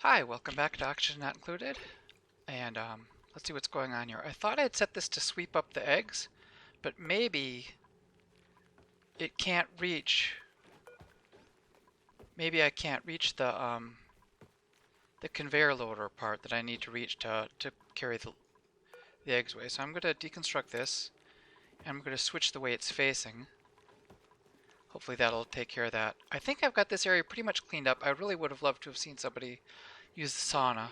Hi, welcome back to Oxygen Not Included. And let's see what's going on here. I thought I'd set this to sweep up the eggs, but maybe it can't reach. Maybe I can't reach the conveyor loader part that I need to reach to carry the eggs away. So I'm going to deconstruct this, and I'm going to switch the way it's facing. Hopefully that'll take care of that. I think I've got this area pretty much cleaned up. I really would have loved to have seen somebody use the sauna.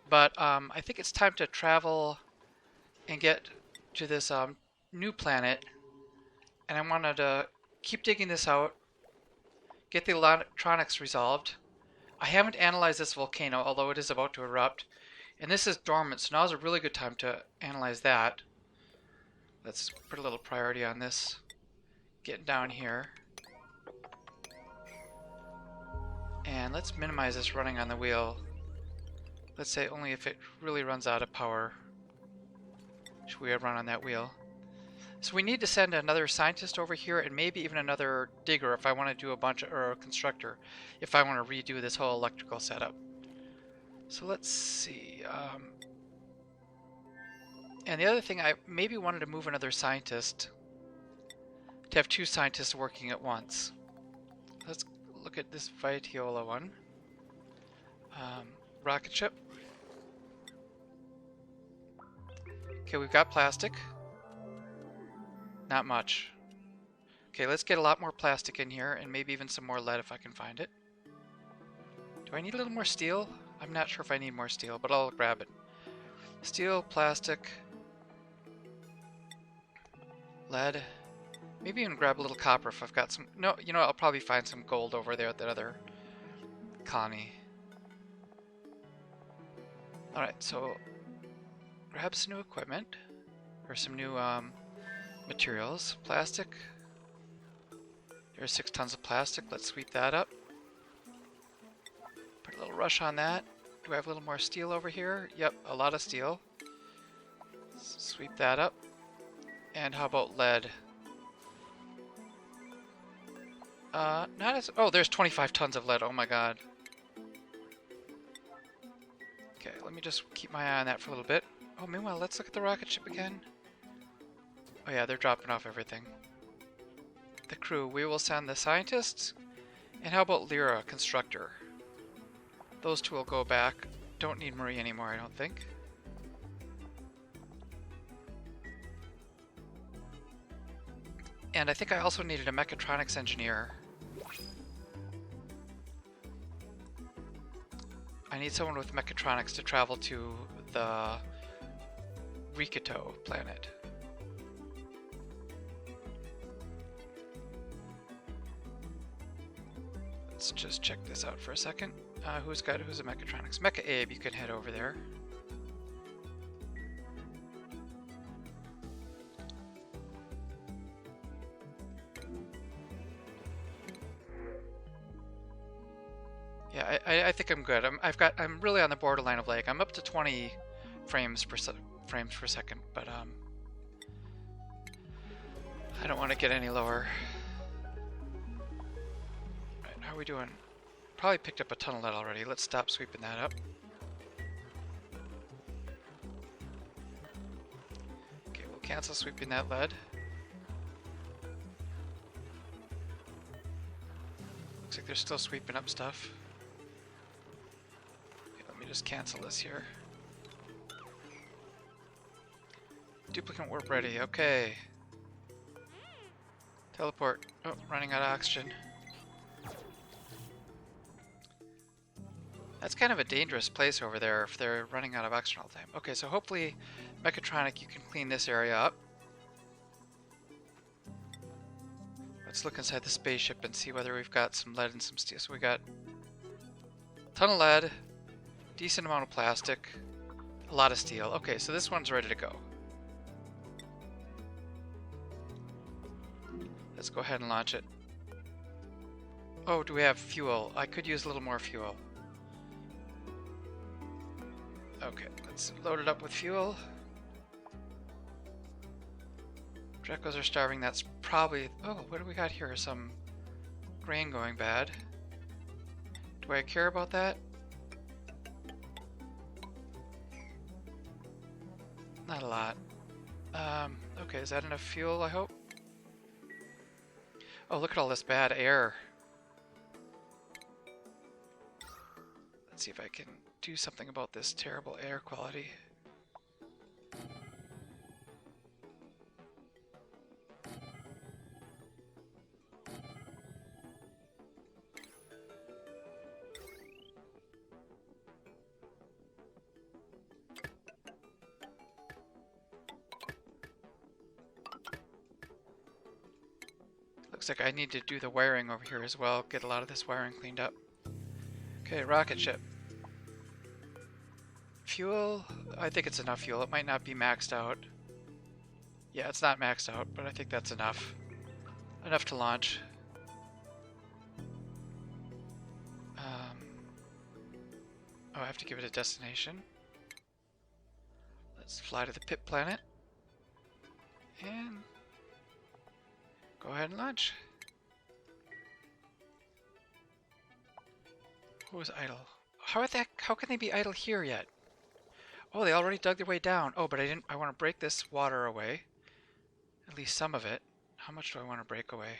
But I think it's time to travel and get to this new planet. And I wanted to keep digging this out, get the electronics resolved. I haven't analyzed this volcano, although it is about to erupt. And this is dormant, so now's a really good time to analyze that. Let's put a little priority on this. Getting down here. And let's minimize this running on the wheel. Let's say only if it really runs out of power should we run on that wheel. So we need to send another scientist over here and maybe even another digger if I want to do a bunch of, or a constructor if I want to redo this whole electrical setup. So let's see. And the other thing, I maybe wanted to move another scientist to have two scientists working at once. Let's look at this Vitiola one. Rocket ship. Okay, we've got plastic. Not much. Okay, let's get a lot more plastic in here and maybe even some more lead if I can find it. Do I need a little more steel? I'm not sure if I need more steel, but I'll grab it. Steel, plastic, lead. Maybe even grab a little copper if I've got some. No, you know, I'll probably find some gold over there at that other colony. Alright, so grab some new equipment, or some new materials. Plastic. There's 6 tons of plastic. Let's sweep that up. Put a little rush on that. Do I have a little more steel over here? Yep, a lot of steel. Sweep that up. And how about lead? Not as... Oh, there's 25 tons of lead. Oh my god. Okay, let me just keep my eye on that for a little bit. Oh, meanwhile, let's look at the rocket ship again. Oh yeah, they're dropping off everything. The crew, we will send the scientists. And how about Lyra, constructor? Those two will go back. Don't need Marie anymore, I don't think. And I think I also needed a mechatronics engineer. I need someone with mechatronics to travel to the Rikito planet. Let's just check this out for a second. Who's a mechatronics? Mecha Abe, you can head over there. Yeah, I think I'm good. I'm really on the borderline of lag. I'm up to 20 frames per second, but I don't want to get any lower. Right, how are we doing? Probably picked up a ton of lead already. Let's stop sweeping that up. Okay, we'll cancel sweeping that lead. Looks like they're still sweeping up stuff. Okay, let me just cancel this here. Duplicate warp ready. Okay. Teleport. Oh, running out of oxygen. That's kind of a dangerous place over there if they're running out of oxygen all the time. Okay, so hopefully, Mechatronic, you can clean this area up. Let's look inside the spaceship and see whether we've got some lead and some steel. So we got a ton of lead, decent amount of plastic, a lot of steel. Okay, so this one's ready to go. Let's go ahead and launch it. Oh, do we have fuel? I could use a little more fuel. Okay, let's load it up with fuel. Drecos are starving. That's probably... Oh, what do we got here? Some grain going bad. Do I care about that? Not a lot. Okay, is that enough fuel, I hope? Oh, look at all this bad air. Let's see if I can do something about this terrible air quality. Looks like I need to do the wiring over here as well, get a lot of this wiring cleaned up. Okay, rocket ship. Fuel, I think it's enough fuel. It might not be maxed out. Yeah, it's not maxed out, but I think that's enough. Enough to launch. Oh, I have to give it a destination. Let's fly to the pit planet. And go ahead and launch. Who is idle? How can they be idle here yet? Oh, they already dug their way down. Oh, but I want to break this water away. At least some of it. How much do I want to break away?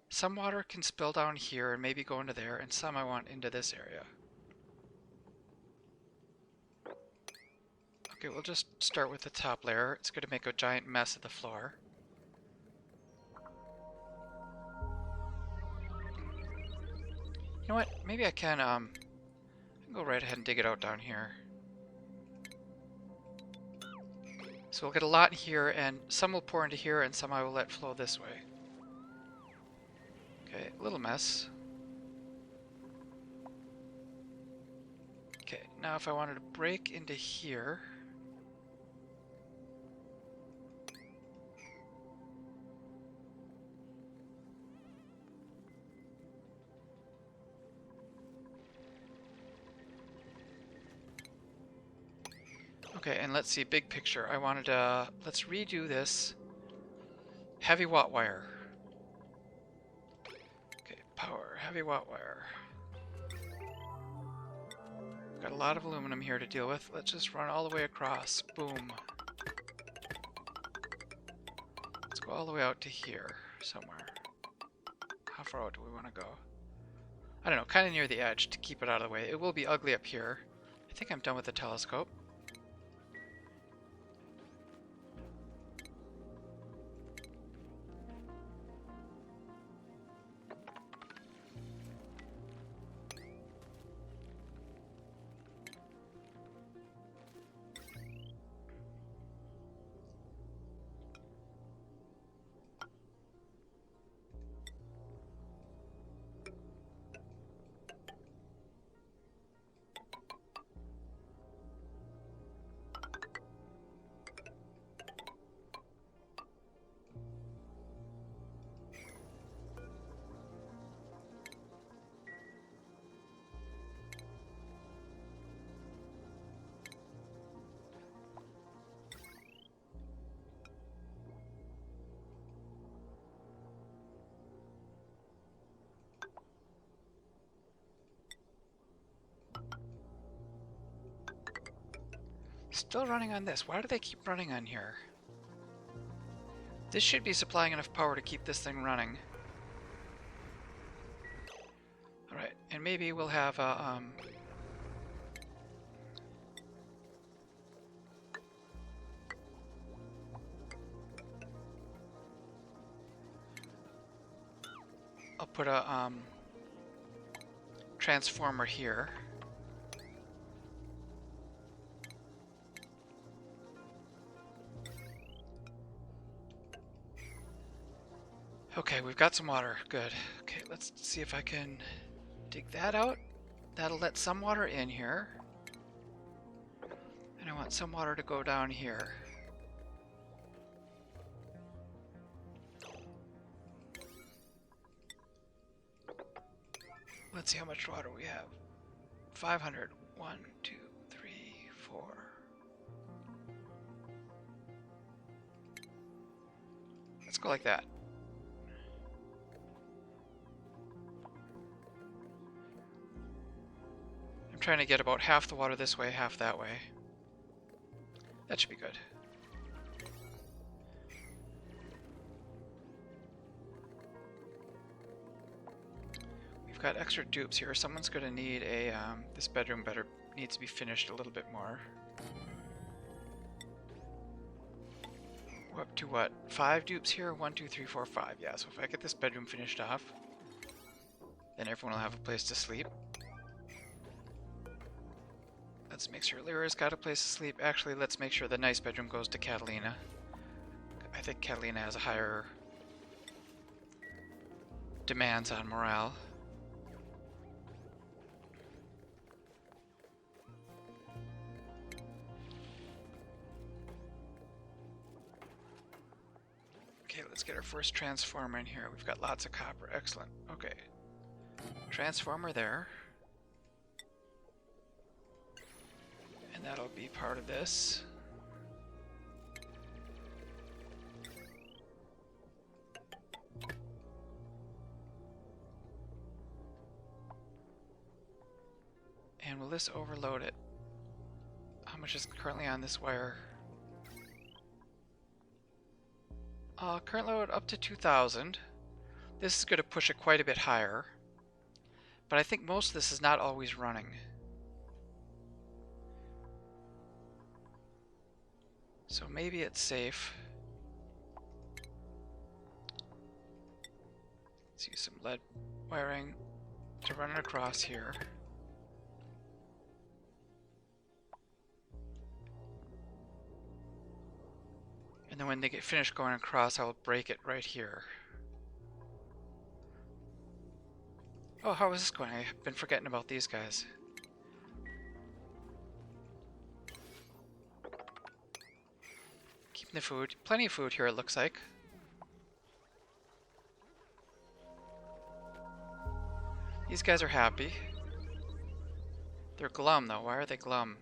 Some water can spill down here and maybe go into there, and some I want into this area. Okay, we'll just start with the top layer. It's going to make a giant mess of the floor. You know what? Maybe I can go right ahead and dig it out down here. So we'll get a lot here, and some will pour into here, and some I will let flow this way. Okay, a little mess. Okay, now if I wanted to break into here... Okay, and let's see, big picture. I wanted to, let's redo this. Heavy watt wire. Okay, power, heavy watt wire. Got a lot of aluminum here to deal with. Let's just run all the way across. Boom. Let's go all the way out to here, somewhere. How far out do we want to go? I don't know, kind of near the edge to keep it out of the way. It will be ugly up here. I think I'm done with the telescope. Still running on this. Why do they keep running on here? This should be supplying enough power to keep this thing running. Alright, and maybe we'll have a, I'll put a, transformer here. Okay, we've got some water. Good. Okay, let's see if I can dig that out. That'll let some water in here. And I want some water to go down here. Let's see how much water we have. 500. 1, 2, 3, 4. Let's go like that. I'm trying to get about half the water this way, half that way. That should be good. We've got extra dupes here. Someone's going to need a, this bedroom needs to be finished a little bit more. We're up to what? 5 dupes here? 1, 2, 3, 4, 5. Yeah, so if I get this bedroom finished off, then everyone will have a place to sleep. Let's make sure Lyra's got a place to sleep. Actually, let's make sure the nice bedroom goes to Catalina. I think Catalina has a higher demands on morale. Okay, let's get our first transformer in here. We've got lots of copper. Excellent. Okay. Transformer there. And that'll be part of this. And will this overload it? How much is currently on this wire? Current load up to 2,000. This is going to push it quite a bit higher. But I think most of this is not always running. So maybe it's safe. Let's use some lead wiring to run it across here. And then when they get finished going across, I'll break it right here. Oh, how is this going? I've been forgetting about these guys. Keeping the food. Plenty of food here, it looks like. These guys are happy. They're glum, though. Why are they glum?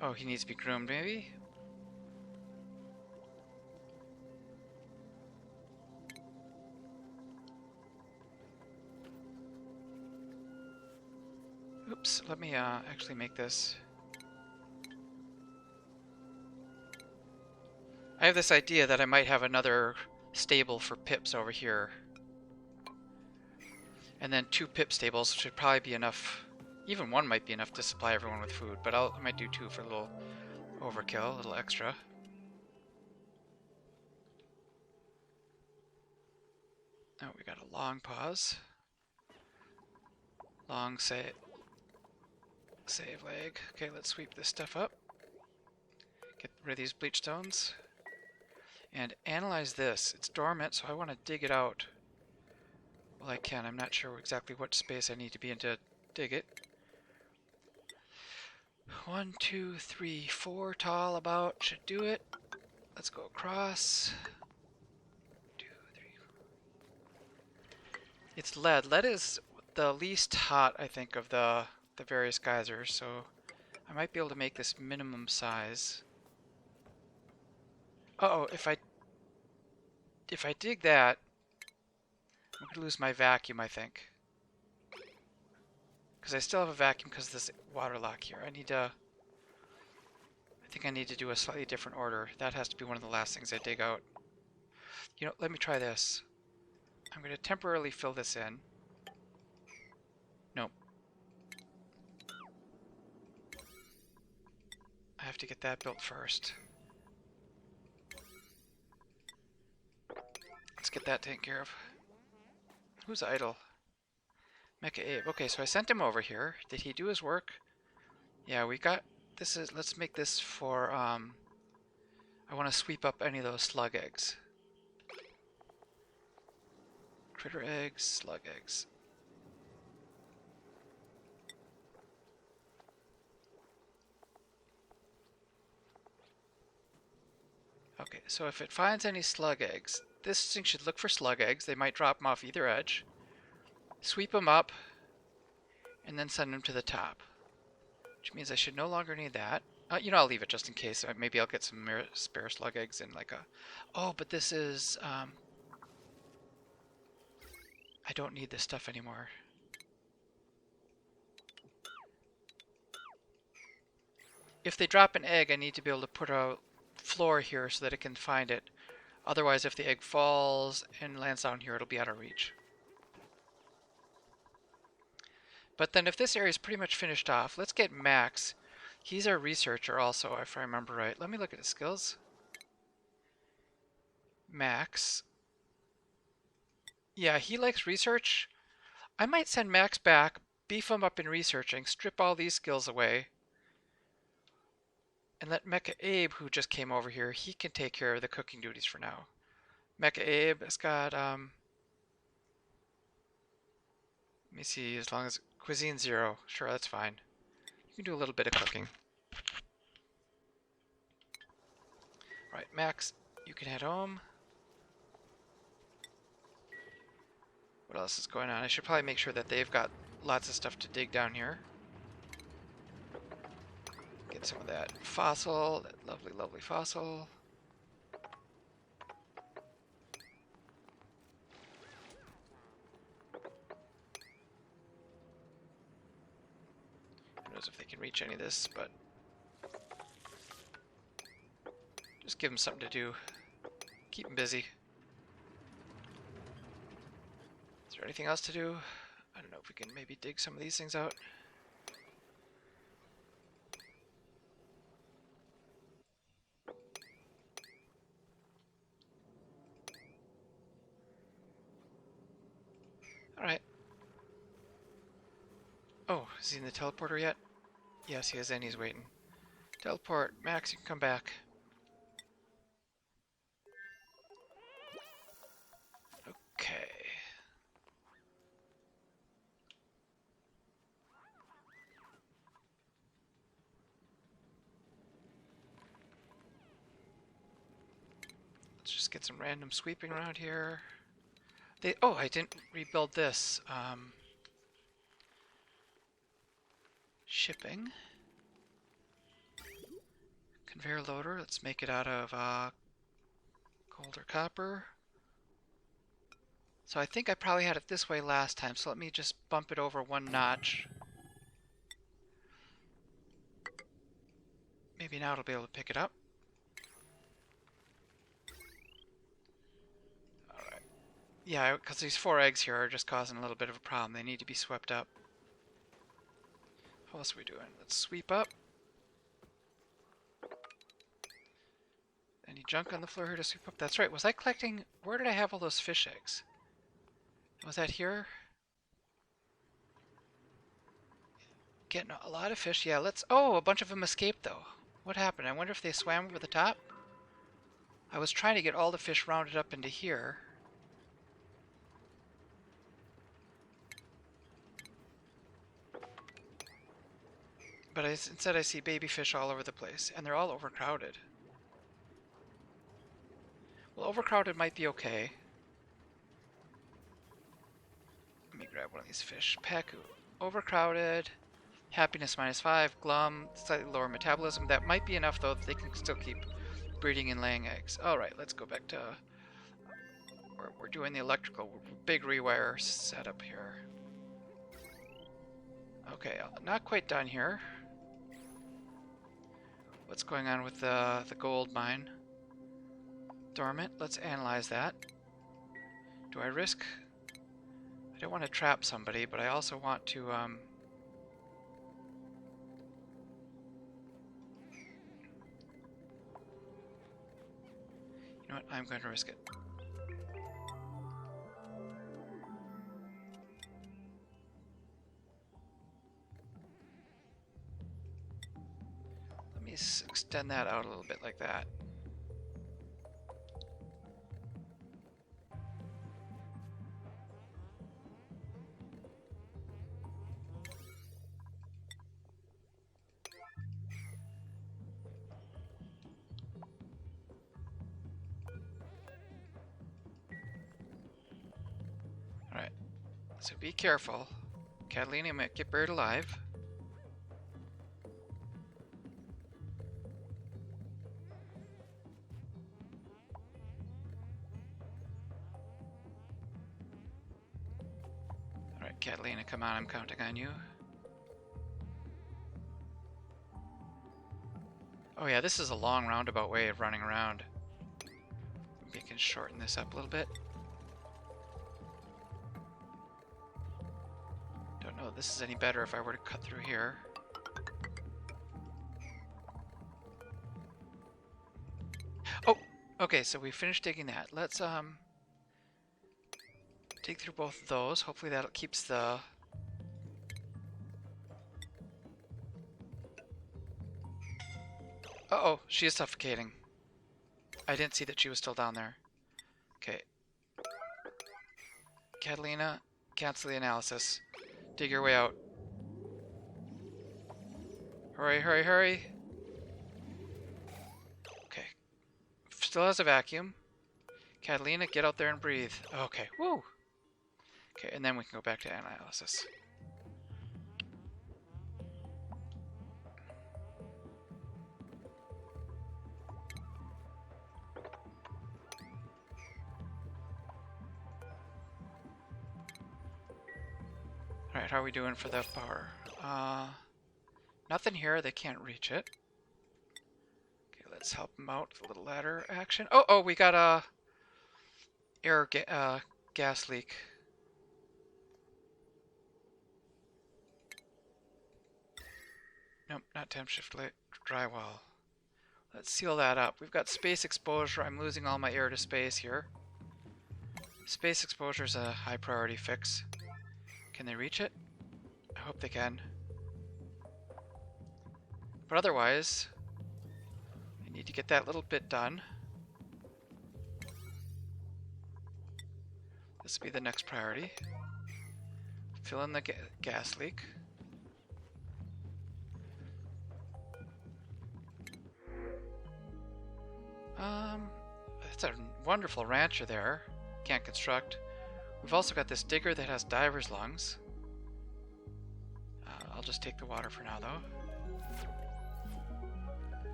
Oh, he needs to be groomed, maybe? Oops, let me actually make this. I have this idea that I might have another stable for pips over here. And then 2 pip stables should probably be enough. Even 1 might be enough to supply everyone with food, but I might do 2 for a little overkill, a little extra. Oh, we got a long pause. Long save leg. Okay, let's sweep this stuff up. Get rid of these bleach stones. And analyze this. It's dormant, so I want to dig it out. Well, I can. I'm not sure exactly what space I need to be in to dig it. 1, 2, 3, 4 tall about. Should do it. Let's go across. 2, 3, 4. It's lead. Lead is the least hot, I think, of the various geysers, so I might be able to make this minimum size. Uh-oh, if I dig that, I'm going to lose my vacuum, I think. Because I still have a vacuum because of this water lock here. I think I need to do a slightly different order. That has to be one of the last things I dig out. You know, let me try this. I'm going to temporarily fill this in. Nope. I have to get that built first. Let's get that taken care of. Who's idle? Mecha Abe. Okay, so I sent him over here. Did he do his work? Yeah, we got... This is... Let's make this for, I want to sweep up any of those slug eggs. Critter eggs, slug eggs. Okay, so if it finds any slug eggs, this thing should look for slug eggs. They might drop them off either edge. Sweep them up, and then send them to the top. Which means I should no longer need that. You know, I'll leave it just in case. Maybe I'll get some spare slug eggs in like a... Oh, but this is... I don't need this stuff anymore. if they drop an egg, I need to be able to put a floor here so that it can find it. Otherwise, if the egg falls and lands down here, it'll be out of reach. But then if this area is pretty much finished off, let's get Max. He's our researcher also, if I remember right. Let me look at his skills. Max. Yeah, he likes research. I might send Max back, beef him up in researching, strip all these skills away, and let Mecha Abe, who just came over here, he can take care of the cooking duties for now. Mecha Abe has got, let me see, as long as cuisine 0. Sure, that's fine. You can do a little bit of cooking. Alright, Max, you can head home. What else is going on? I should probably make sure that they've got lots of stuff to dig down here. Get some of that fossil, that lovely, lovely fossil. Who knows if they can reach any of this, but just give them something to do. Keep them busy. Is there anything else to do? I don't know if we can maybe dig some of these things out. Alright. Oh, is he in the teleporter yet? Yes, he is, and he's waiting. Teleport. Max, you can come back. Okay. Let's just get some random sweeping around here. Oh, I didn't rebuild this. Shipping. Conveyor loader. Let's make it out of gold or copper. So I think I probably had it this way last time, so let me just bump it over one notch. Maybe now it'll be able to pick it up. Alright. Yeah, because these 4 eggs here are just causing a little bit of a problem. They need to be swept up. What else are we doing? Let's sweep up. Any junk on the floor here to sweep up? That's right. Was I collecting... Where did I have all those fish eggs? Was that here? Getting a lot of fish. Yeah, let's... Oh, a bunch of them escaped, though. What happened? I wonder if they swam over the top? I was trying to get all the fish rounded up into here. But instead I see baby fish all over the place, and they're all overcrowded. Well, overcrowded might be okay. Let me grab one of these fish. Paku. Overcrowded. Happiness -5. Glum. Slightly lower metabolism. That might be enough, though, that they can still keep breeding and laying eggs. Alright, let's go back to... We're doing the electrical. Big rewire setup here. Okay, not quite done here. What's going on with the gold mine? Dormant. Let's analyze that. Do I risk... I don't want to trap somebody, but I also want to... You know what? I'm going to risk it. Let me extend that out a little bit like that. Alright, so be careful. Catalina might get buried alive. Alright, Catalina, come on, I'm counting on you. Oh yeah, this is a long roundabout way of running around. Maybe I can shorten this up a little bit. Don't know if this is any better if I were to cut through here. Oh! Okay, so we finished digging that. Let's dig through both of those. Hopefully that keeps the... Uh-oh, she is suffocating. I didn't see that she was still down there. Okay. Catalina, cancel the analysis. Dig your way out. Hurry, hurry, hurry. Okay. Still has a vacuum. Catalina, get out there and breathe. Okay, woo! Okay, and then we can go back to analysis. Alright, how are we doing for the power? Nothing here, they can't reach it. Okay, let's help them out with a little ladder action. Oh, we got a gas leak. Nope, not temp shift drywall. Let's seal that up. We've got space exposure. I'm losing all my air to space here. Space exposure is a high priority fix. Can they reach it? I hope they can. But otherwise, I need to get that little bit done. This will be the next priority. Fill in the gas leak. That's a wonderful rancher there. Can't construct. We've also got this digger that has diver's lungs. I'll just take the water for now, though.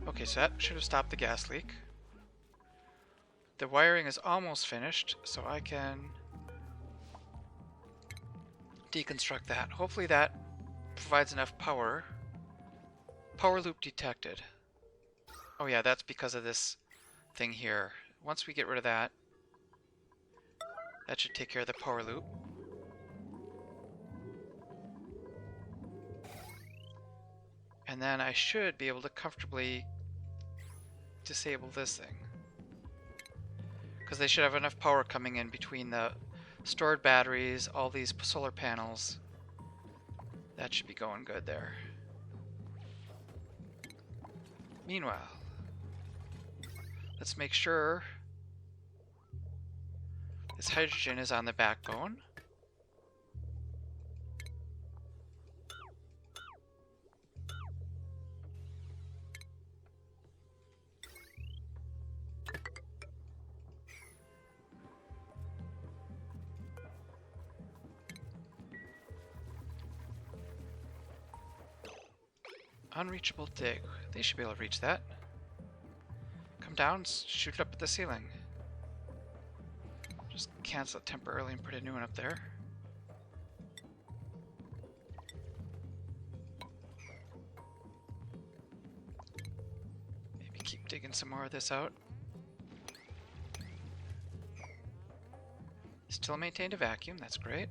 Okay, so that should have stopped the gas leak. The wiring is almost finished, so I can deconstruct that. Hopefully that provides enough power. Power loop detected. Oh yeah, that's because of this thing here. Once we get rid of that, that should take care of the power loop. And then I should be able to comfortably disable this thing. Because they should have enough power coming in between the stored batteries, all these solar panels. That should be going good there. Meanwhile, let's make sure this hydrogen is on the backbone. Unreachable dig. They should be able to reach that. Come down, shoot it up at the ceiling. Just cancel it temporarily and put a new one up there. Maybe keep digging some more of this out. Still maintained a vacuum, that's great.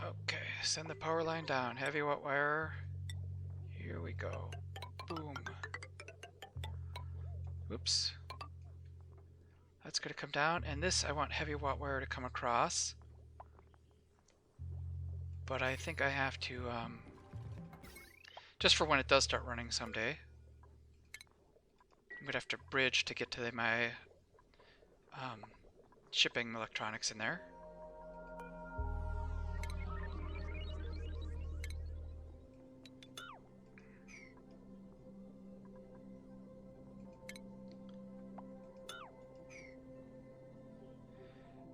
Okay, send the power line down. Heavy wet wire. Here we go. Boom. Oops. That's going to come down. And this, I want heavy wet wire to come across. But I think I have to, just for when it does start running someday. I'm going to have to bridge to get to my shipping electronics in there.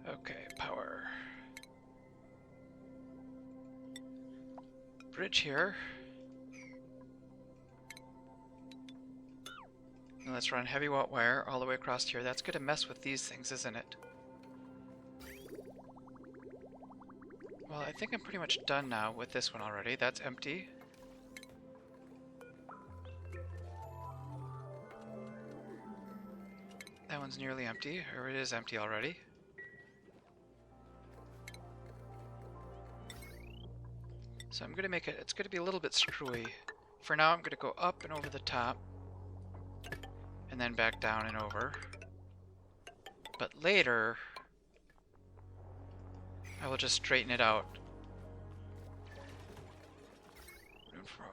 Okay, power. Bridge here. Now let's run heavy wet wire all the way across here. That's going to mess with these things, isn't it? Well, I think I'm pretty much done now with this one already. That's empty. That one's nearly empty, or it is empty already. So I'm going to make it, it's going to be a little bit screwy. For now, I'm going to go up and over the top, and then back down and over. But later, I will just straighten it out.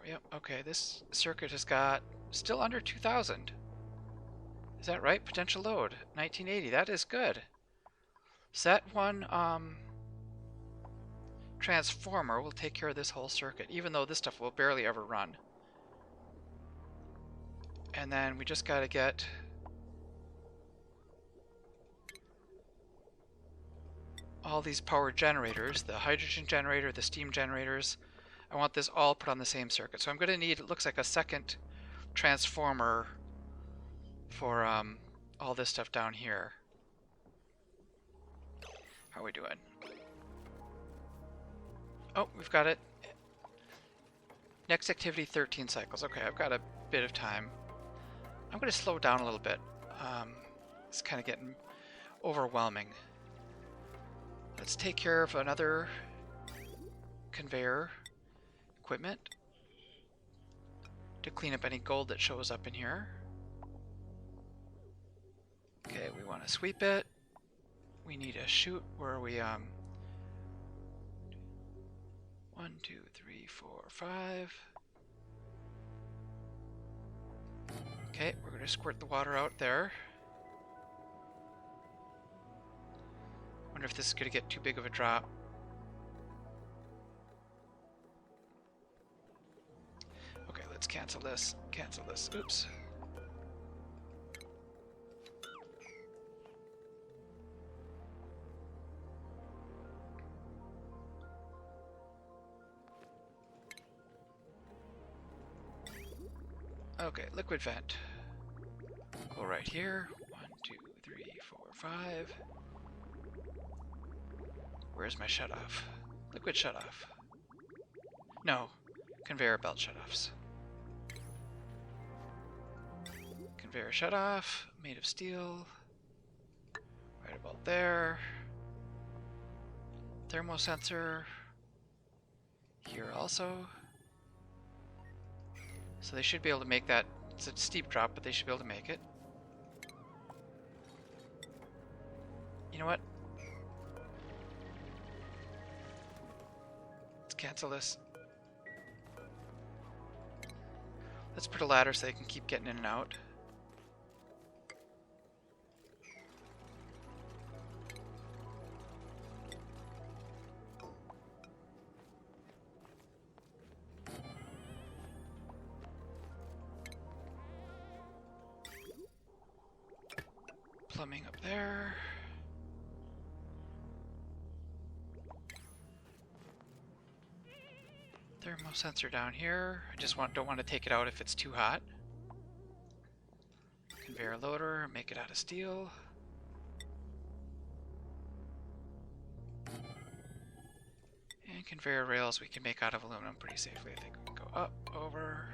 Yep, okay, this circuit has got still under 2,000. Is that right? Potential load, 1980, that is good. So that one transformer will take care of this whole circuit, even though this stuff will barely ever run. And then we just gotta get all these power generators, the hydrogen generator, the steam generators. I want this all put on the same circuit. So I'm gonna need, it looks like a second transformer for all this stuff down here. How are we doing? Oh, we've got it. Next activity, 13 cycles. Okay, I've got a bit of time. I'm going to slow down a little bit. It's kind of getting overwhelming. Let's take care of another conveyor equipment to clean up any gold that shows up in here. Okay, we want to sweep it. We need a chute where we 1, 2, 3, 4, 5. Okay, we're going to squirt the water out there. Wonder if this is going to get too big of a drop. Okay, let's cancel this. Cancel this. Oops. Okay, liquid vent. Go right here. 1, 2, 3, 4, 5. Where's my shutoff? Liquid shutoff. No, conveyor belt shutoffs. Conveyor shutoff, made of steel. Right about there. Thermosensor. Here also. So they should be able to make that. It's a steep drop, but they should be able to make it. You know what? Let's cancel this. Let's put a ladder so they can keep getting in and out. Plumbing up there. Thermosensor down here. I just don't want to take it out if it's too hot. Conveyor loader, make it out of steel. And conveyor rails we can make out of aluminum pretty safely. I think we can go up, over.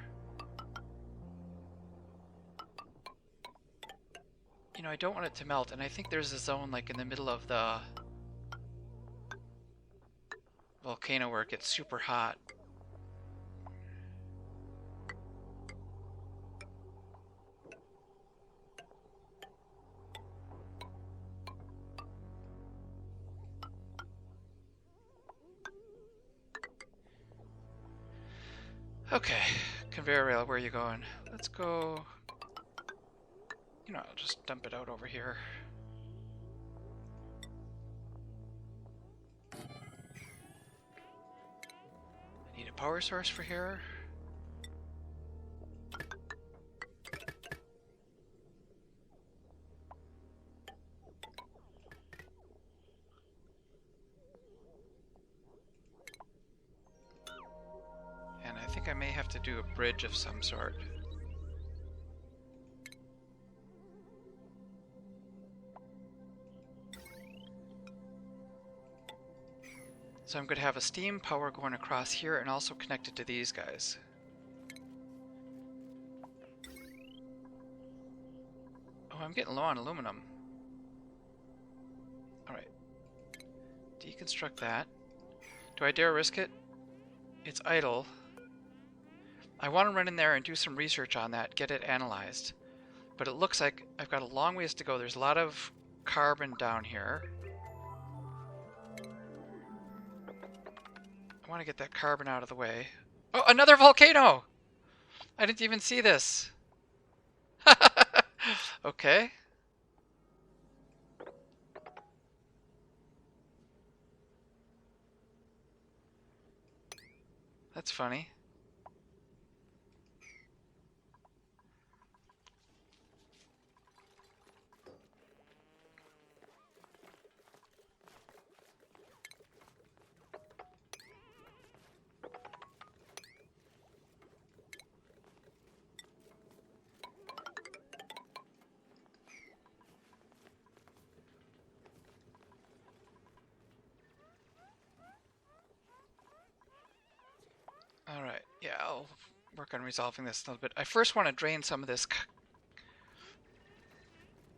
You know, I don't want it to melt, and I think there's a zone like in the middle of the volcano where it gets super hot. Okay, conveyor rail, where are you going? Let's go. You know, I'll just dump it out over here. I need a power source for here. And I think I may have to do a bridge of some sort. So I'm going to have a steam power going across here and also connected to these guys. Oh, I'm getting low on aluminum. Alright. Deconstruct that. Do I dare risk it? It's idle. I want to run in there and do some research on that, get it analyzed. But it looks like I've got a long ways to go. There's a lot of carbon down here. I want to get that carbon out of the way. Oh, another volcano! I didn't even see this. Okay. That's funny. Alright, yeah, I'll work on resolving this a little bit. I first want to drain some of this.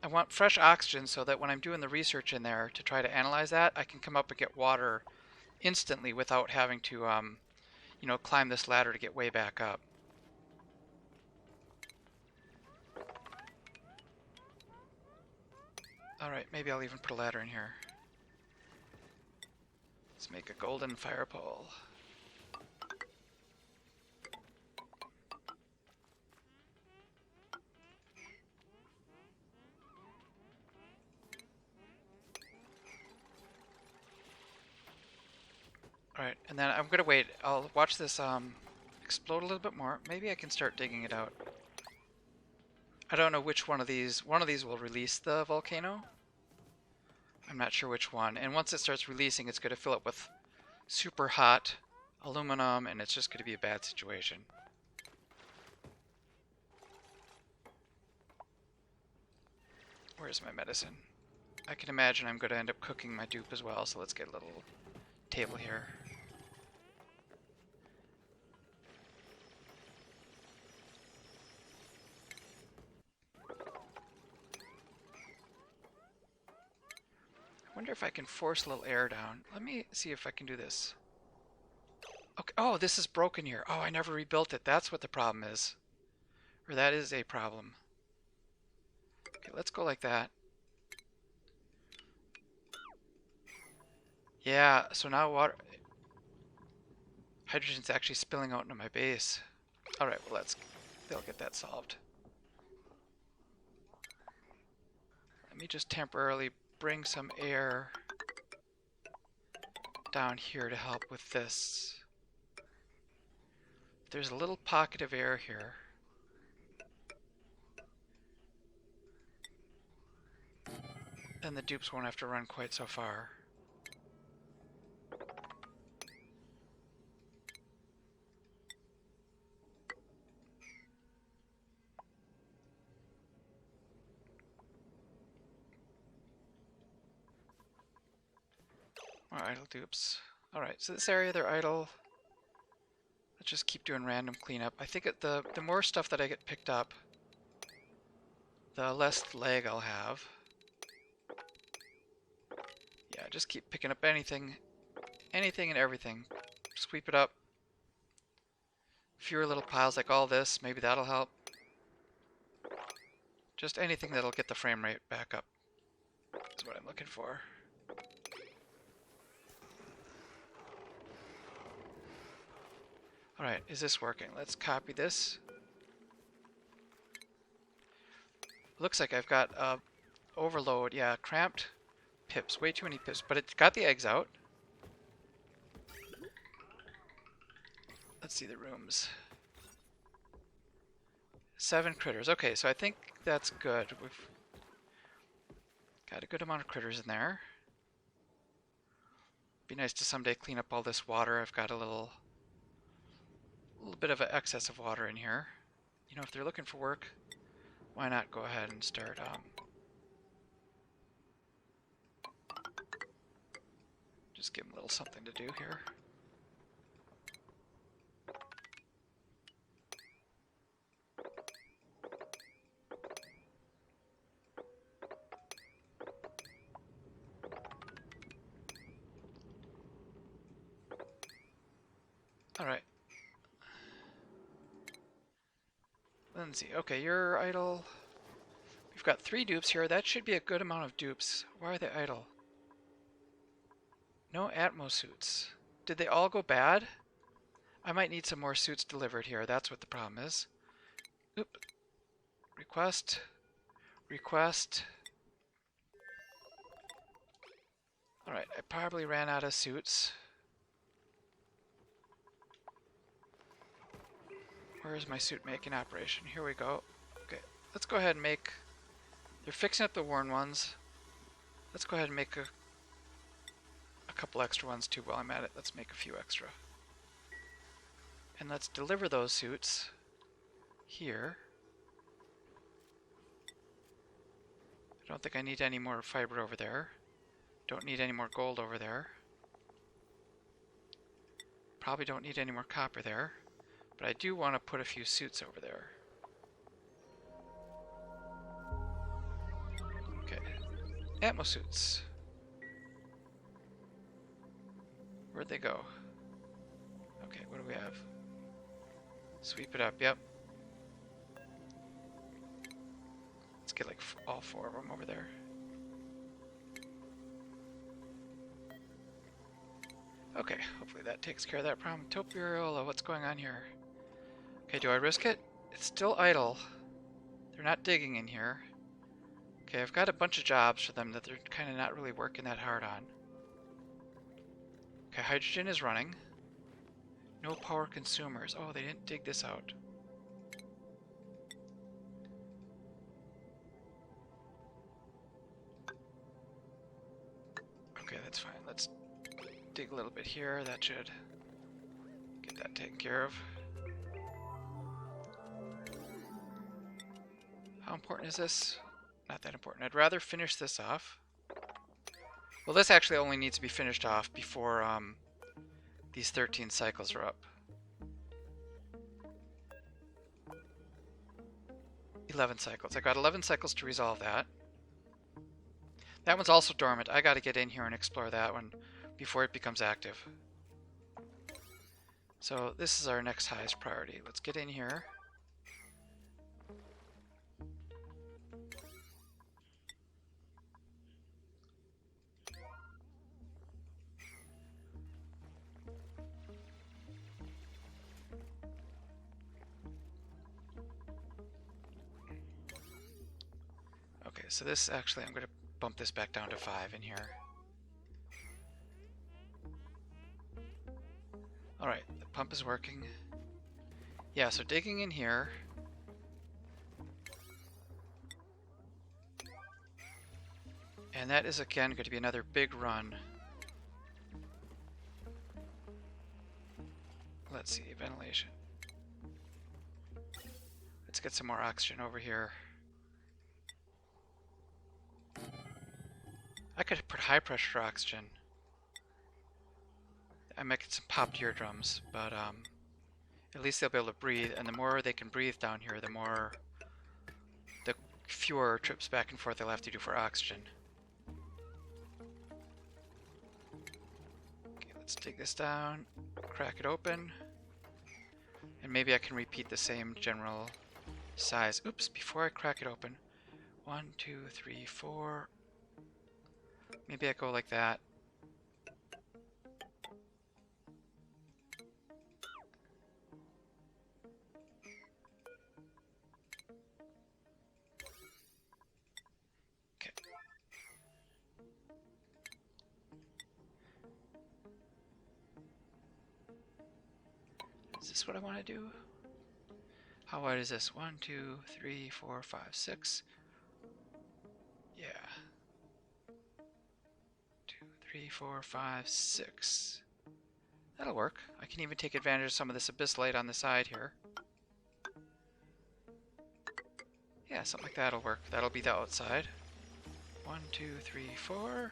I want fresh oxygen so that when I'm doing the research in there to try to analyze that, I can come up and get water instantly without having to, you know, climb this ladder to get way back up. Alright, maybe I'll even put a ladder in here. Let's make a golden fire pole. Alright, and then I'm gonna wait. I'll watch this explode a little bit more. Maybe I can start digging it out. I don't know which one of these will release the volcano. I'm not sure which one. And once it starts releasing, it's going to fill up with super hot aluminum, and it's just going to be a bad situation. Where's my medicine? I can imagine I'm going to end up cooking my dupe as well, so let's get a little table here. I wonder if I can force a little air down. Let me see if I can do this. Okay. Oh, this is broken here. Oh, I never rebuilt it. That's what the problem is. Or that is a problem. Okay, let's go like that. Yeah, so now hydrogen's actually spilling out into my base. Alright, well they'll get that solved. Let me just temporarily bring some air down here to help with this. There's a little pocket of air here. Then the dupes won't have to run quite so far. More idle dupes. Alright, so this area, they're idle. Let's just keep doing random cleanup. I think the more stuff that I get picked up, the less lag I'll have. Yeah, just keep picking up anything and everything. Sweep it up. Fewer little piles like all this, maybe that'll help. Just anything that'll get the frame rate back up is what I'm looking for. Alright, is this working? Let's copy this. Looks like I've got overload. Yeah, cramped pips. Way too many pips, but it's got the eggs out. Let's see the rooms. 7 critters. Okay, so I think that's good. We've got a good amount of critters in there. Be nice to someday clean up all this water. I've got a little bit of an excess of water in here. You know, if they're looking for work, why not go ahead and start Just give him a little something to do here. Alright. Lindsay, okay, you're idle. We've got 3 dupes here. That should be a good amount of dupes. Why are they idle? No Atmo suits. Did they all go bad? I might need some more suits delivered here. That's what the problem is. Oop. Request. Request. Alright, I probably ran out of suits. Where is my suit making operation? Here we go. Okay, let's go ahead and make... They're fixing up the worn ones. Let's go ahead and make a couple extra ones too while I'm at it. Let's make a few extra. And let's deliver those suits here. I don't think I need any more fiber over there. Don't need any more gold over there. Probably don't need any more copper there. But I do want to put a few suits over there. Okay. Atmo suits. Where'd they go? Okay, what do we have? Sweep it up, yep. Let's get like all 4 of them over there. Okay, hopefully that takes care of that problem. Topiriola, what's going on here? Okay, do I risk it? It's still idle. They're not digging in here. Okay, I've got a bunch of jobs for them that they're kind of not really working that hard on. Okay, hydrogen is running. No power consumers. Oh, they didn't dig this out. Okay, that's fine. Let's dig a little bit here. That should get that taken care of. How important is this? Not that important. I'd rather finish this off. Well, this actually only needs to be finished off before these 13 cycles are up. 11 cycles. I got 11 cycles to resolve that. That one's also dormant. I got to get in here and explore that one before it becomes active. So this is our next highest priority. Let's get in here. Okay, so this actually, I'm going to bump this back down to 5 in here. Alright, the pump is working. Yeah, so digging in here. And that is again going to be another big run. Let's see, ventilation. Let's get some more oxygen over here. I could put high pressure oxygen. I might get some popped eardrums, but at least they'll be able to breathe, and the more they can breathe down here, the fewer trips back and forth they'll have to do for oxygen. Okay, let's dig this down, crack it open, and maybe I can repeat the same general size. Oops, before I crack it open. 1, 2, 3, 4. Maybe I go like that. Okay. Is this what I want to do? How wide is this? 1, 2, 3, 4, 5, 6. Yeah. 2, 3, 4, 5, 6. That'll work. I can even take advantage of some of this abyss light on the side here. Yeah, something like that'll work. That'll be the outside. 1, 2, 3, 4.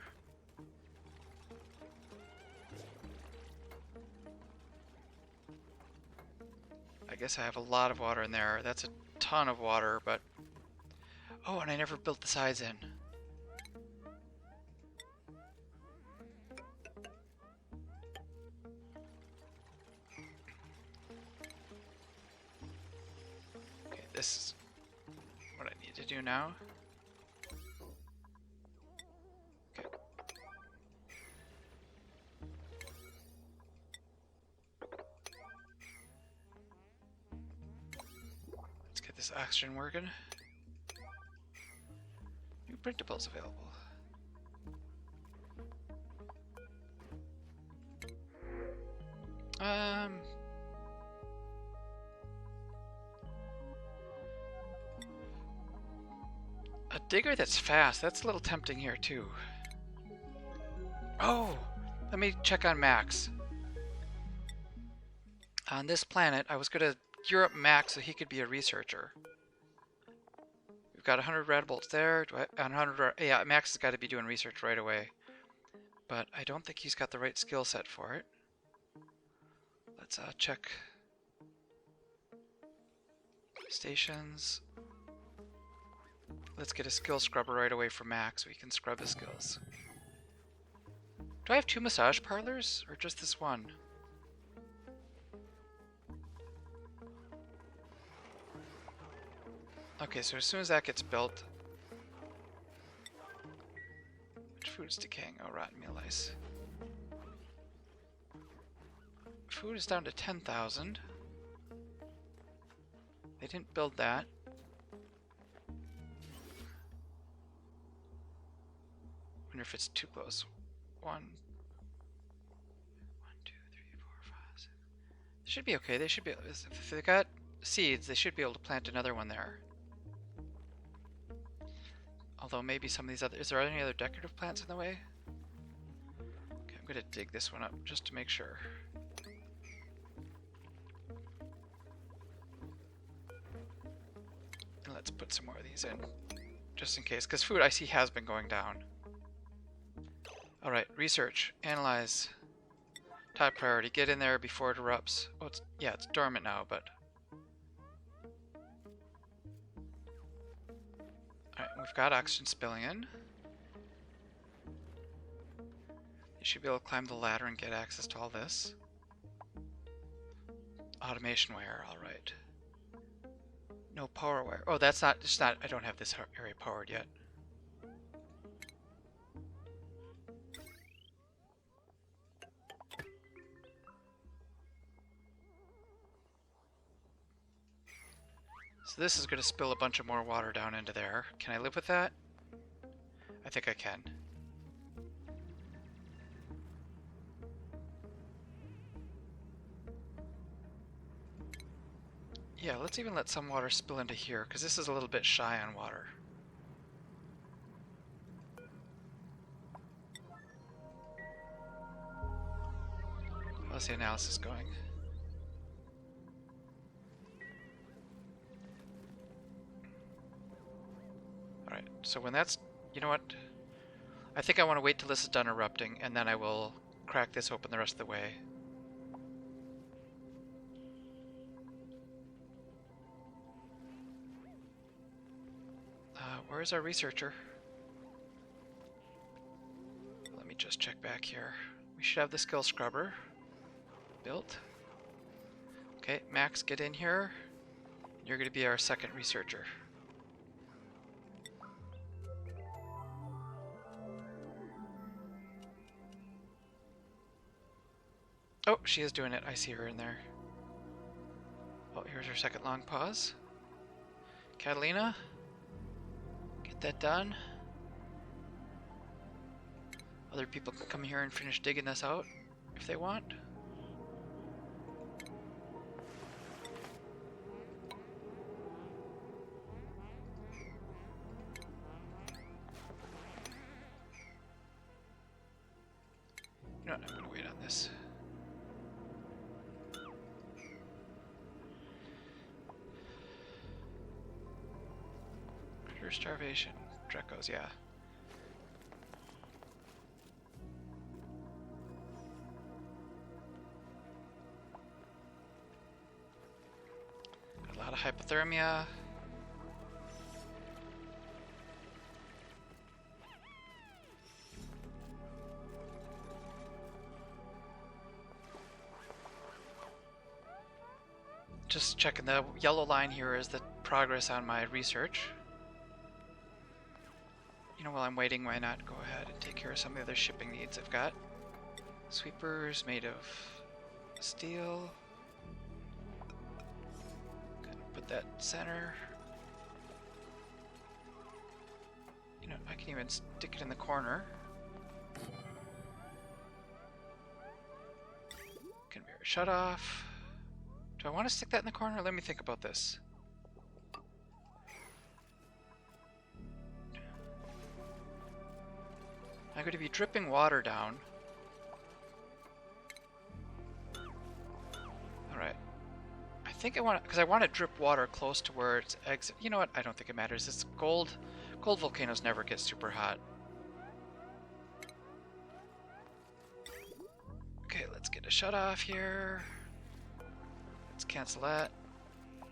guess I have a lot of water in there. That's a ton of water, but... Oh, and I never built the sides in. Okay, this is what I need to do now. Okay. Let's get this oxygen working. New printables available. A digger that's fast, that's a little tempting here too. Oh, let me check on Max. On this planet, I was gonna gear up Max so he could be a researcher. We've got 100 red bolts there. Do I, 100, yeah, Max has got to be doing research right away. But I don't think he's got the right skill set for it. Let's check stations. Let's get a skill scrubber right away for Max so he can scrub his skills. Do I have 2 massage parlors or just this one? Okay, so as soon as that gets built... Which food is decaying? Oh, rotten meal ice. Food is down to 10,000. They didn't build that. Wonder if it's too close. 1, 2, 3, 4, 5, 6. They should be okay. They should be. If they got seeds, they should be able to plant another one there. Although maybe some of these other... Is there any other decorative plants in the way? Okay, I'm gonna dig this one up just to make sure. And let's put some more of these in, just in case, because food I see has been going down. Alright, research, analyze, top priority, get in there before it erupts. Oh, it's dormant now, but... Alright, we've got oxygen spilling in. You should be able to climb the ladder and get access to all this. Automation wire, alright. No power wire. Oh, that's not, it's not, I don't have this area powered yet. So this is going to spill a bunch of more water down into there. Can I live with that? I think I can. Yeah, let's even let some water spill into here, because this is a little bit shy on water. How's the analysis going? Alright, so when that's... You know what? I think I want to wait till this is done erupting, and then I will crack this open the rest of the way. Where's our researcher? Let me just check back here. We should have the skill scrubber built. Okay, Max, get in here. You're going to be our second researcher. Oh, she is doing it. I see her in there. Oh, here's her second long pause. Catalina, get that done. Other people can come here and finish digging this out if they want. You know what, I'm going to wait on this. Critter starvation. Drecos, yeah. of hypothermia. Just checking, the yellow line here is the progress on my research. You know, while I'm waiting, why not go ahead and take care of some of the other shipping needs I've got. Sweepers made of steel. Gonna put that center. You know, I can even stick it in the corner. Conveyor shut off. Do I want to stick that in the corner? Let me think about this. I'm going to be dripping water down. Alright. I think I want to, because I want to drip water close to where it's exit. You know what? I don't think it matters. It's gold. Gold volcanoes never get super hot. Okay, let's get a shut off here. Let's cancel that.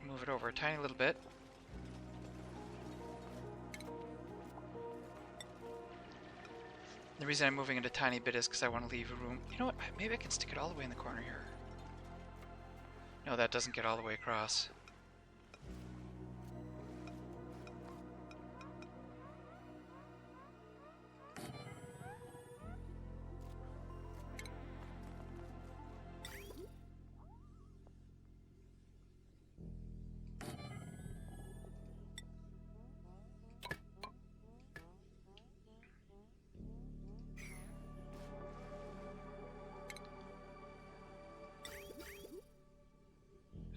Move it over a tiny little bit. The reason I'm moving it a tiny bit is because I want to leave room. You know what? Maybe I can stick it all the way in the corner here. No, that doesn't get all the way across.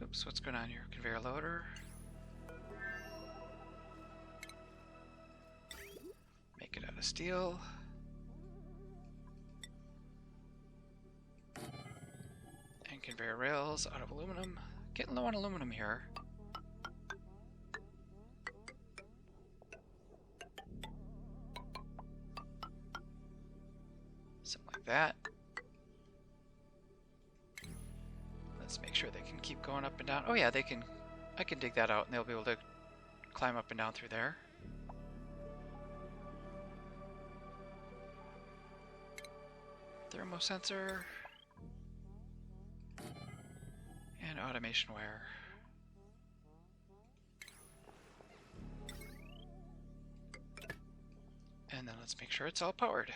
Oops, what's going on here? Conveyor loader. Make it out of steel. And conveyor rails out of aluminum. Getting low on aluminum here. Something like that. Let's make sure they can keep going up and down. Oh yeah, they can. I can dig that out and they'll be able to climb up and down through there. Thermosensor. And automation wire. And then let's make sure it's all powered.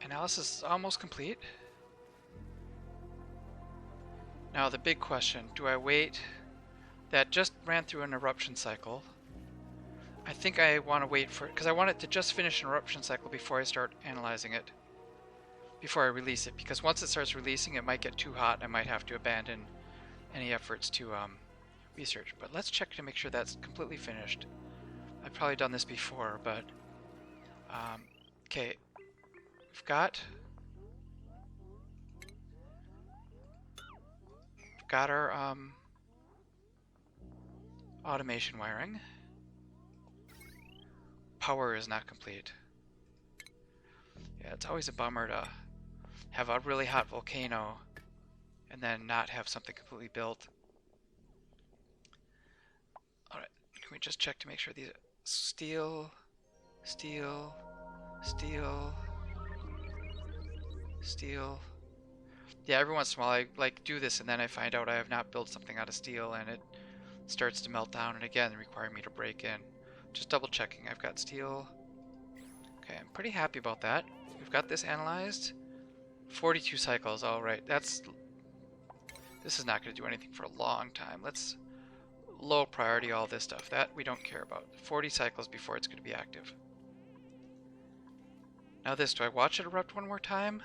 Analysis is almost complete. Now the big question, do I wait? That just ran through an eruption cycle. I think I want to wait for it, because I want it to just finish an eruption cycle before I start analyzing it. Before I release it, because once it starts releasing it might get too hot and I might have to abandon any efforts to research. But let's check to make sure that's completely finished. I've probably done this before, but okay. We've got our automation wiring. Power is not complete. Yeah, it's always a bummer to have a really hot volcano and then not have something completely built. Alright, can we just check to make sure these steel, steel, steel, steel. Yeah, every once in a while I like do this and then I find out I have not built something out of steel and it starts to melt down and again require me to break in. Just double checking. I've got steel. Okay, I'm pretty happy about that. We've got this analyzed. 42 cycles, alright. This is not going to do anything for a long time. Let's low priority all this stuff. That we don't care about. 40 cycles before it's going to be active. Now this, do I watch it erupt one more time?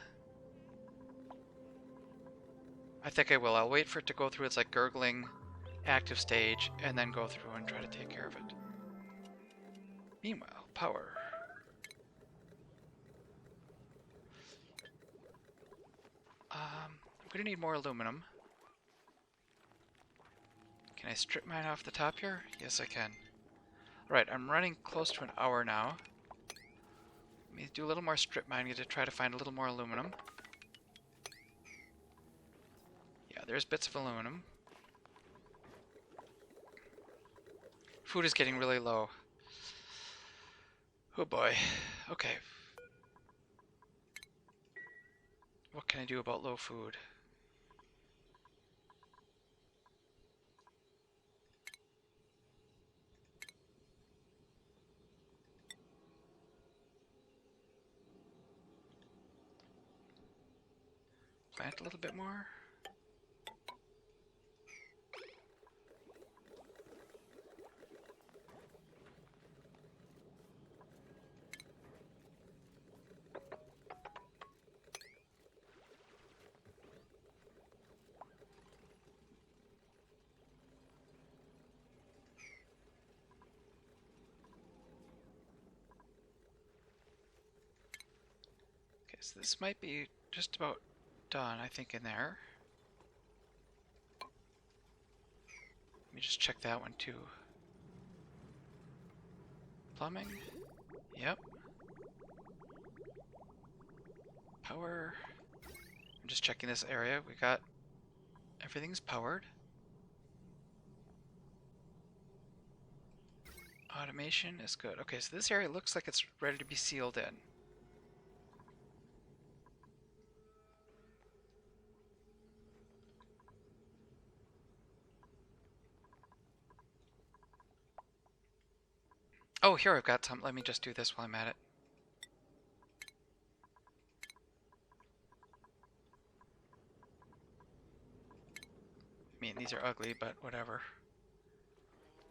I think I will. I'll wait for it to go through its like gurgling active stage and then go through and try to take care of it. Meanwhile, power. I'm going to need more aluminum. Can I strip mine off the top here? Yes, I can. Alright, I'm running close to an hour now. Let me do a little more strip mining to try to find a little more aluminum. Yeah, there's bits of aluminum. Food is getting really low. Oh boy. Okay. What can I do about low food? Plant a little bit more. Okay, so this might be just about done, I think, in there. Let me just check that one too. Plumbing. Yep. Power. I'm just checking this area. We got everything's powered. Automation is good. Okay, so this area looks like it's ready to be sealed in. Oh, here I've got some. Let me just do this while I'm at it. I mean, these are ugly, but whatever.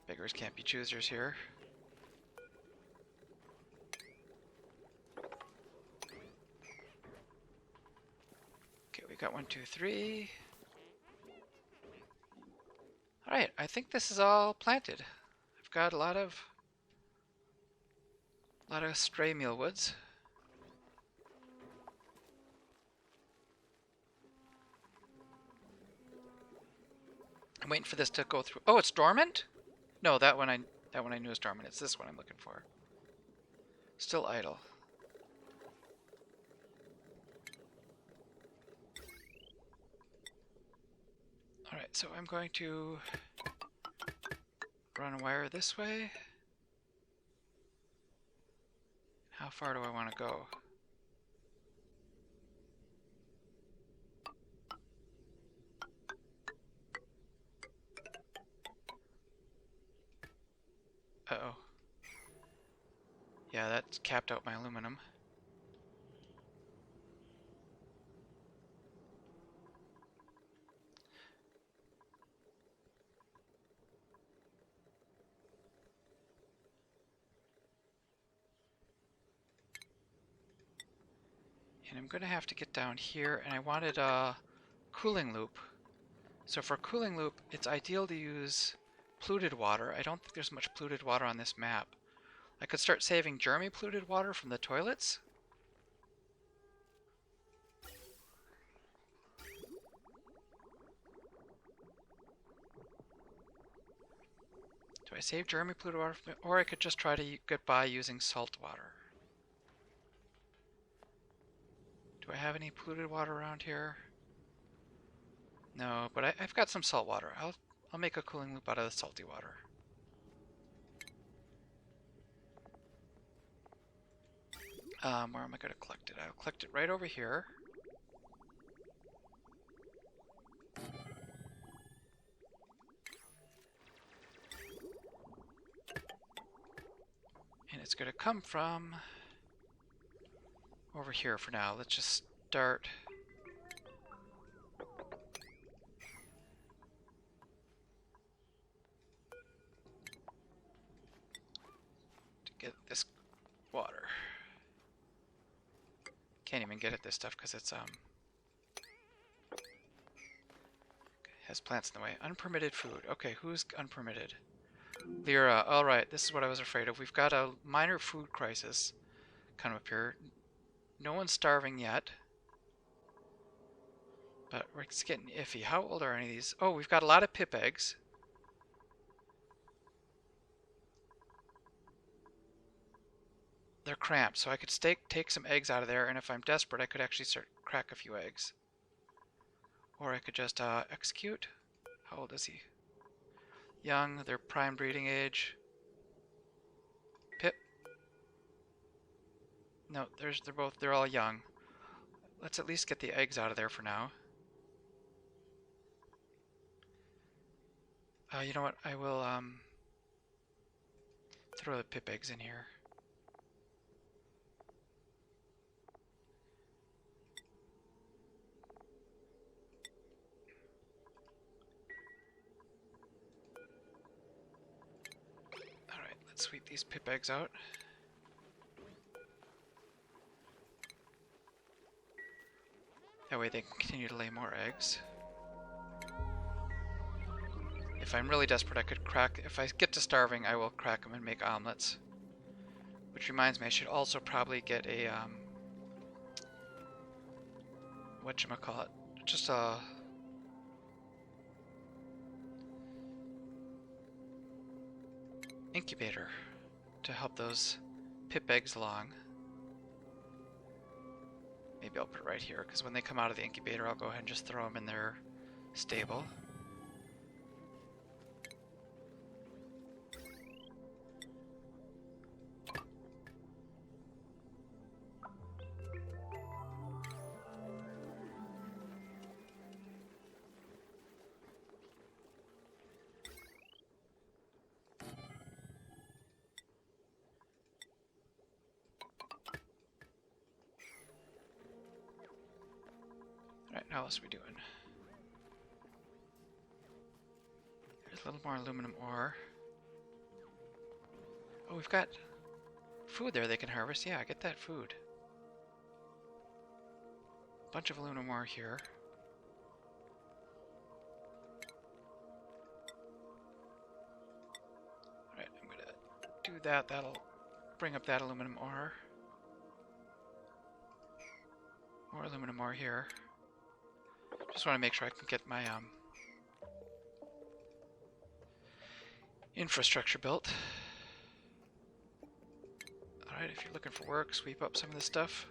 Beggars can't be choosers here. Okay, we got 1, 2, 3. Alright, I think this is all planted. I've got a lot of stray mealwoods. I'm waiting for this to go through. Oh, it's dormant? No, that one I knew is dormant. It's this one I'm looking for. Still idle. Alright, so I'm going to run a wire this way. How far do I want to go? Uh-oh. Yeah, that's capped out my aluminum. And I'm going to have to get down here, and I wanted a cooling loop. So for cooling loop, it's ideal to use polluted water. I don't think there's much polluted water on this map. I could start saving germy polluted water from the toilets. Do I save germy polluted water from it? Or I could just try to get by using salt water. Do I have any polluted water around here? No, but I've got some salt water. I'll make a cooling loop out of the salty water. Where am I going to collect it? I'll collect it right over here. And it's going to come from over here for now. Let's just start. To get this water. Can't even get at this stuff because it's has plants in the way. Unpermitted food. Okay, who's unpermitted? Lyra. Alright, this is what I was afraid of. We've got a minor food crisis kind of up here. No one's starving yet. But it's getting iffy. How old are any of these? Oh, we've got a lot of pip eggs. they're cramped, so I could take some eggs out of there, and if I'm desperate, I could actually start crack a few eggs. Or I could just execute. How old is he? Young, they're prime breeding age. Pip. No, they're all young. Let's at least get the eggs out of there for now. You know what? I will throw the pip eggs in here. Alright, let's sweep these pip eggs out. That way they can continue to lay more eggs. If I'm really desperate, I could crack... If I get to starving, I will crack them and make omelets. Which reminds me, I should also probably get a, whatchamacallit? Just a... incubator to help those pip eggs along. Maybe I'll put it right here, because when they come out of the incubator, I'll go ahead and just throw them in their stable. Alright, now what else are we doing? There's a little more aluminum ore. Oh, we've got food there they can harvest. Yeah, get that food. Bunch of aluminum ore here. Alright, I'm gonna do that. That'll bring up that aluminum ore. More aluminum ore here. Just want to make sure I can get my infrastructure built. Alright, if you're looking for work, sweep up some of this stuff.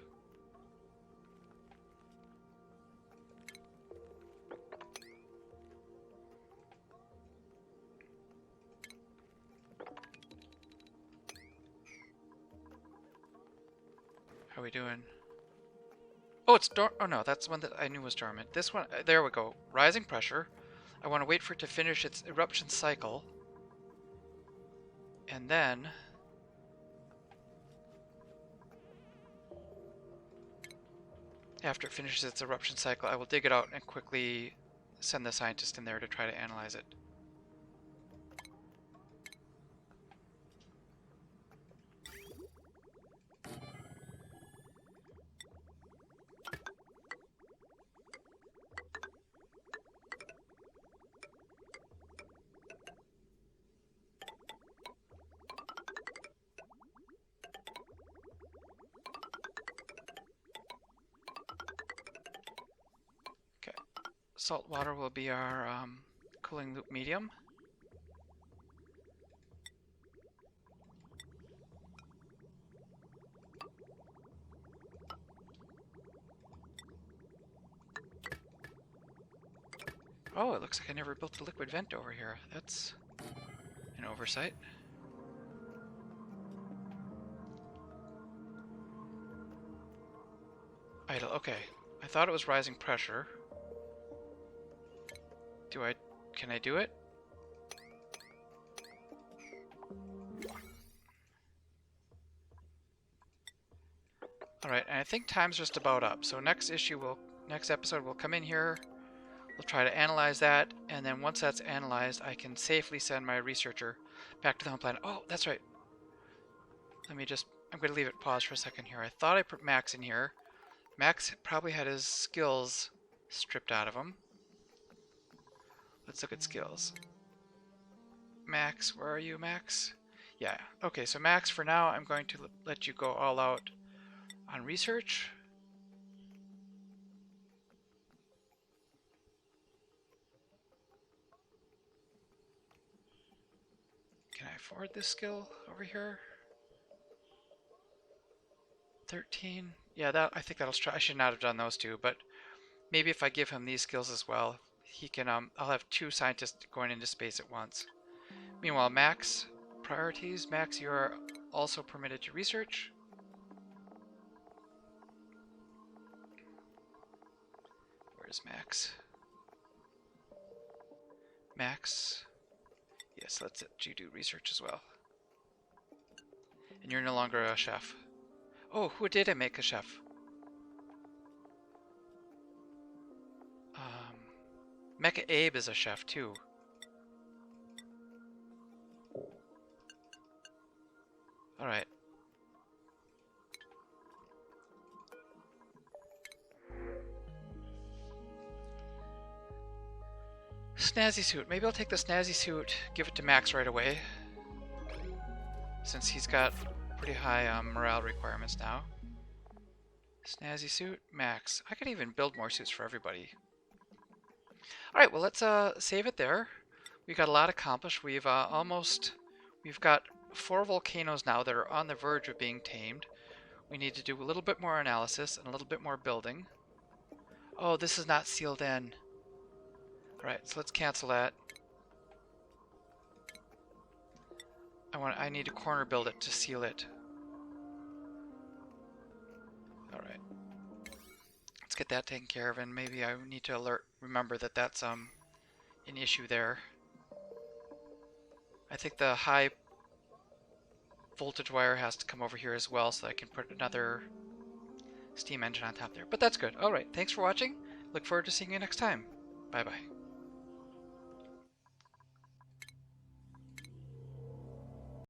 How are we doing? Oh, it's oh no, that's the one that I knew was dormant. This one, there we go. Rising pressure. I want to wait for it to finish its eruption cycle. And then... after it finishes its eruption cycle, I will dig it out and quickly send the scientist in there to try to analyze it. Salt water will be our cooling loop medium. Oh, it looks like I never built a liquid vent over here. That's an oversight. Idle, okay. I thought it was rising pressure. Can I do it? Alright, and I think time's just about up. So next episode we'll come in here, we'll try to analyze that, and then once that's analyzed, I can safely send my researcher back to the home planet. Oh, that's right. I'm going to leave it pause for a second here. I thought I put Max in here. Max probably had his skills stripped out of him. Let's look at skills. Max, where are you, Max? Yeah, okay, so Max, for now, I'm going to let you go all out on research. Can I afford this skill over here? 13. Yeah, that I think that'll try. I should not have done those two, but maybe if I give him these skills as well, he can. I'll have two scientists going into space at once. Meanwhile, Max, priorities. Max, you are also permitted to research. Where's Max? Max. Yes, let's let you do research as well. And you're no longer a chef. Oh, who did I make a chef? Mecha Abe is a chef too. Alright. Snazzy suit. Maybe I'll take the snazzy suit, give it to Max right away. Since he's got pretty high morale requirements now. Snazzy suit, Max. I could even build more suits for everybody. Alright, well let's save it there. We got a lot accomplished. We've got 4 volcanoes now that are on the verge of being tamed. We need to do a little bit more analysis and a little bit more building. Oh, this is not sealed in. Alright, so let's cancel that. I need to corner build it to seal it. Alright. Let's get that taken care of, and maybe I need to remember that that's an issue there. I think the high voltage wire has to come over here as well, so I can put another steam engine on top there. But that's good. Alright, thanks for watching. Look forward to seeing you next time. Bye bye.